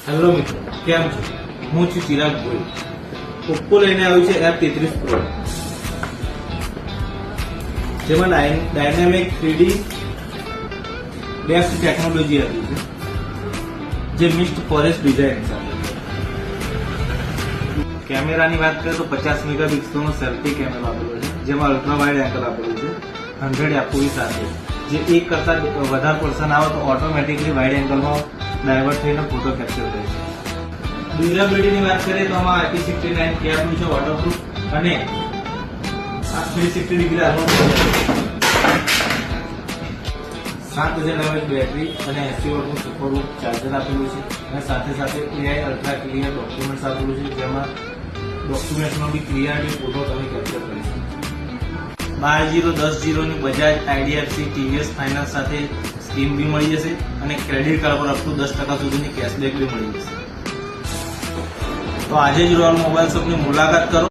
Hello મિત્રો, કેમ છો? હું છું ચિરાગ ગોહિલ. ઓપ્પો લઈને આવ્યું છે F33 Pro, જેમાં ડાયનામિક 3D ડેપ્થ ટેકનોલોજી આપી છે, જે મિક્સ્ડ ફોરેસ્ટ ડિઝાઇન સાથે. કેમેરાની વાત કરીએ તો 50 મેગાપિક્સલનો સેલ્ફી કેમેરો આપેલો છે, જેમાં અલ્ટ્રા વાઇડ એંગલ આપેલું છે 100 FOV સાથે. જે એક કરતા વધારે પર્સન આવે તો ઓટોમેટિકલી વાઇડ એંગલમાં ડાયવર્ટ થઈને ફોટો કેપ્ચર કરે છે. ડ્યુરેબિલિટીની વાત કરીએ તો આમાં IP69 કેબનું છે, વોટરપ્રૂફ, અને 360 ડિગ્રી આર્મર 7000 mAh બેટરી અને 80 વોટનું સુપરવૂડ ચાર્જર આપેલું છે. અને સાથે સાથે AI અલ્ટ્રા ક્લિયર ડોક્યુમેન્ટ્સ આપેલું છે, જેમાં ડોક્યુમેન્ટ્સમાં બી ક્લિયરલી ફોટો તમે કેપ્ચર કરી શકો. 12/0 ની બજાજ IDFC TVS ફાઇનાન્સ સાથે સ્કીમ બી મળી જશે, અને ક્રેડિટ કાર્ડ પર અપ ટુ 10% સુધીની કેશબેક બી મળી જશે. તો આજે જ રોયલ મોબાઈલ શોપની મુલાકાત કરો.